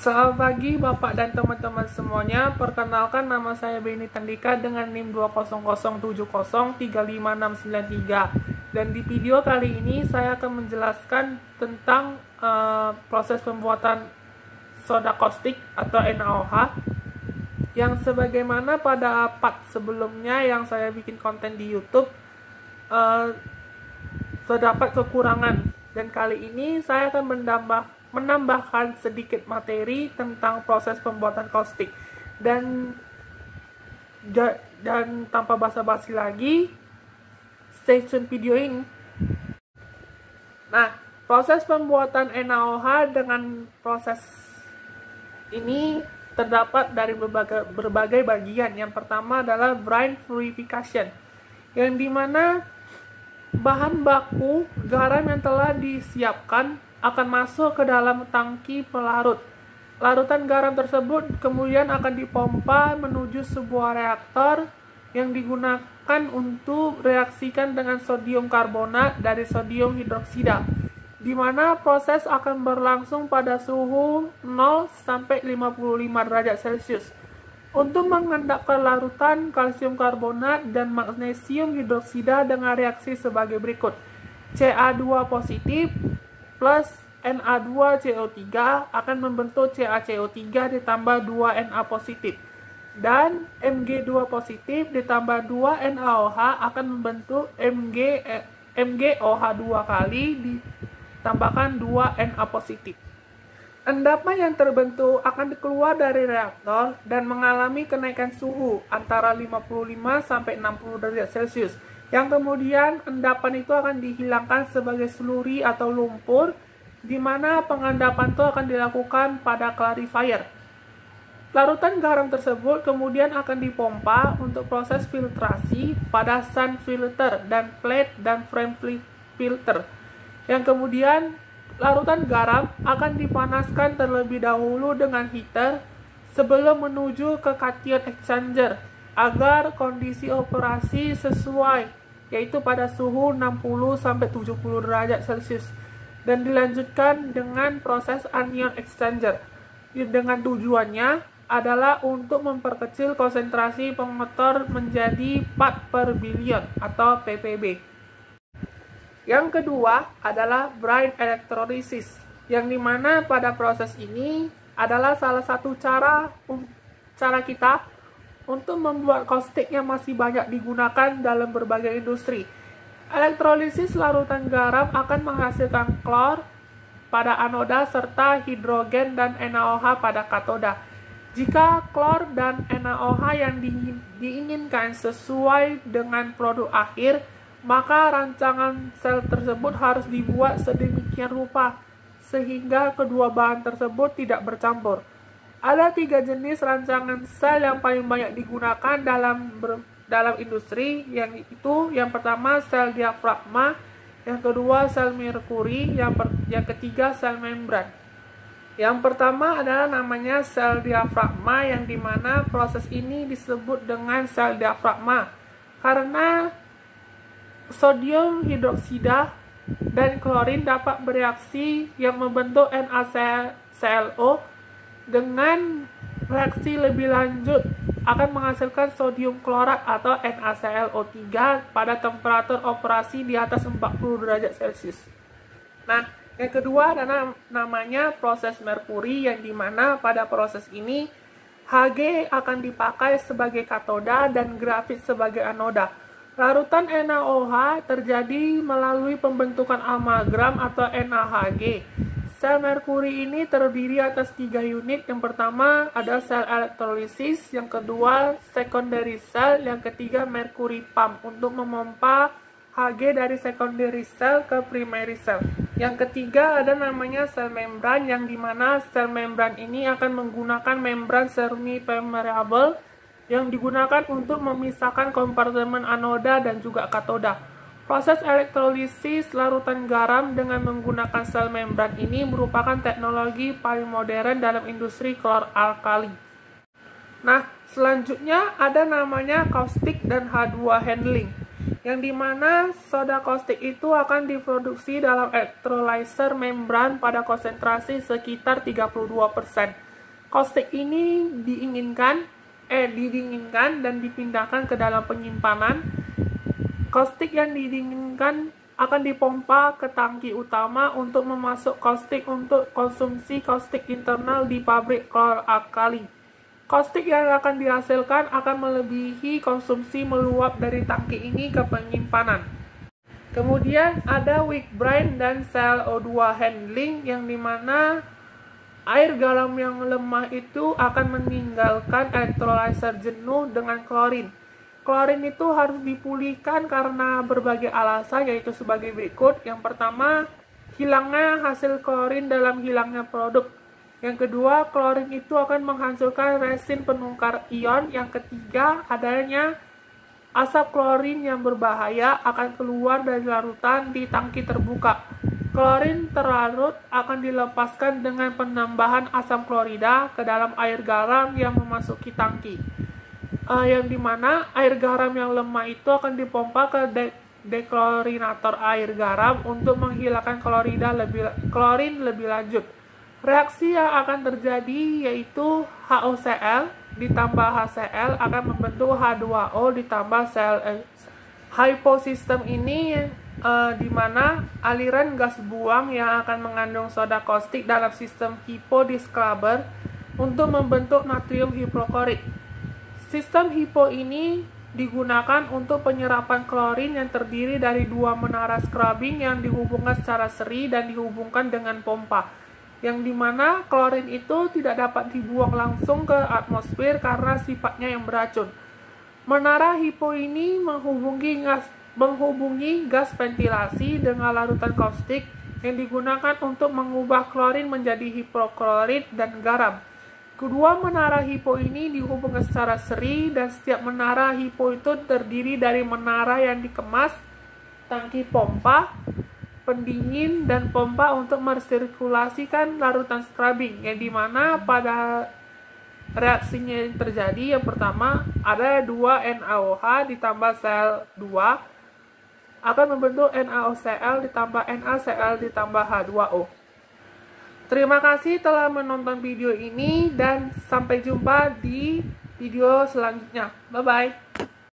Selamat pagi Bapak dan teman-teman semuanya. Perkenalkan, nama saya Beni Tandika dengan NIM 200703563. Dan di video kali ini saya akan menjelaskan tentang proses pembuatan soda kaustik atau NaOH yang sebagaimana pada part sebelumnya yang saya bikin konten di YouTube terdapat kekurangan, dan kali ini saya akan menambahkan sedikit materi tentang proses pembuatan kaustik. Dan tanpa basa-basi lagi, stay tune video ini. Nah, proses pembuatan NaOH dengan proses ini terdapat dari berbagai bagian. Yang pertama adalah brine purification, yang dimana bahan baku garam yang telah disiapkan akan masuk ke dalam tangki pelarut. Larutan garam tersebut kemudian akan dipompa menuju sebuah reaktor yang digunakan untuk reaksikan dengan sodium karbonat dari sodium hidroksida, di mana proses akan berlangsung pada suhu 0 sampai 55 derajat Celcius. Untuk mengendapkan larutan kalsium karbonat dan magnesium hidroksida dengan reaksi sebagai berikut. Ca2 positif plus Na2CO3 akan membentuk CaCO3 ditambah 2Na positif, dan Mg2 positif ditambah 2 NaOH akan membentuk MgOH2 kali ditambahkan 2 Na positif. Endapan yang terbentuk akan keluar dari reaktor dan mengalami kenaikan suhu antara 55 sampai 60 derajat Celcius, yang kemudian endapan itu akan dihilangkan sebagai slurry atau lumpur, di mana pengendapan itu akan dilakukan pada clarifier. Larutan garam tersebut kemudian akan dipompa untuk proses filtrasi pada sun filter dan plate dan frame filter, yang kemudian larutan garam akan dipanaskan terlebih dahulu dengan heater sebelum menuju ke cation exchanger agar kondisi operasi sesuai, yaitu pada suhu 60 sampai 70 derajat Celcius, dan dilanjutkan dengan proses anion exchanger dengan tujuannya adalah untuk memperkecil konsentrasi pengotor menjadi part per billion atau ppb. Yang kedua adalah brine electrolysis, yang dimana pada proses ini adalah salah satu cara kita untuk membuat kaustik yang masih banyak digunakan dalam berbagai industri. Elektrolisis larutan garam akan menghasilkan klor pada anoda serta hidrogen dan NaOH pada katoda. Jika klor dan NaOH yang diinginkan sesuai dengan produk akhir, maka rancangan sel tersebut harus dibuat sedemikian rupa sehingga kedua bahan tersebut tidak bercampur. Ada 3 jenis rancangan sel yang paling banyak digunakan dalam industri, yang pertama sel diafragma, yang kedua sel merkuri, yang ketiga sel membran. Yang pertama adalah namanya sel diafragma, yang dimana proses ini disebut dengan sel diafragma karena sodium hidroksida dan klorin dapat bereaksi yang membentuk NaClO dengan reaksi lebih lanjut akan menghasilkan sodium klorat atau NaClO3 pada temperatur operasi di atas 40 derajat Celcius. Nah, yang kedua adalah namanya proses merkuri, yang dimana pada proses ini Hg akan dipakai sebagai katoda dan grafit sebagai anoda. Larutan NaOH terjadi melalui pembentukan amalgam atau NaHg. Sel merkuri ini terdiri atas 3 unit. Yang pertama ada sel elektrolisis, yang kedua secondary cell, yang ketiga mercury pump untuk memompa Hg dari secondary cell ke primary cell. Yang ketiga ada namanya sel membran, yang dimana sel membran ini akan menggunakan membran semi permeable yang digunakan untuk memisahkan kompartemen anoda dan juga katoda. Proses elektrolisis larutan garam dengan menggunakan sel membran ini merupakan teknologi paling modern dalam industri klor alkali. Nah, selanjutnya ada namanya kaustik dan H2 handling, yang dimana soda kaustik itu akan diproduksi dalam electrolyzer membran pada konsentrasi sekitar 32%. Caustic ini didinginkan dan dipindahkan ke dalam penyimpanan. Caustic yang didinginkan akan dipompa ke tangki utama untuk memasuk caustic untuk konsumsi caustic internal di pabrik klor-alkali. Caustic yang akan dihasilkan akan melebihi konsumsi meluap dari tangki ini ke penyimpanan. Kemudian ada weak brine dan sel O2 handling, yang dimana air garam yang lemah itu akan meninggalkan electrolyzer jenuh dengan klorin. Klorin itu harus dipulihkan karena berbagai alasan, yaitu sebagai berikut. Yang pertama, hilangnya hasil klorin dalam hilangnya produk. Yang kedua, klorin itu akan menghancurkan resin penukar ion. Yang ketiga, adanya asap klorin yang berbahaya akan keluar dari larutan di tangki terbuka. Klorin terlarut akan dilepaskan dengan penambahan asam klorida ke dalam air garam yang memasuki tangki. Yang dimana air garam yang lemah itu akan dipompa ke deklorinator air garam untuk menghilangkan klorin lebih lanjut. Reaksi yang akan terjadi yaitu HOCl ditambah HCl akan membentuk H2O ditambah sel hyposistem ini, di mana aliran gas buang yang akan mengandung soda caustic dalam sistem HIPO di scrubber untuk membentuk natrium hipoklorit. Sistem HIPO ini digunakan untuk penyerapan klorin yang terdiri dari dua menara scrubbing yang dihubungkan secara seri dan dihubungkan dengan pompa, yang dimana klorin itu tidak dapat dibuang langsung ke atmosfer karena sifatnya yang beracun. Menara HIPO ini menghubungi gas ventilasi dengan larutan caustic yang digunakan untuk mengubah klorin menjadi hipoklorit dan garam. Kedua menara HIPO ini dihubungkan secara seri, dan setiap menara HIPO itu terdiri dari menara yang dikemas, tangki pompa, pendingin, dan pompa untuk mersirkulasikan larutan scrubbing, yang dimana pada reaksinya yang terjadi, yang pertama ada 2 NaOH ditambah sel 2 akan membentuk NaOCl ditambah NaCl ditambah H2O. Terima kasih telah menonton video ini dan sampai jumpa di video selanjutnya. Bye-bye.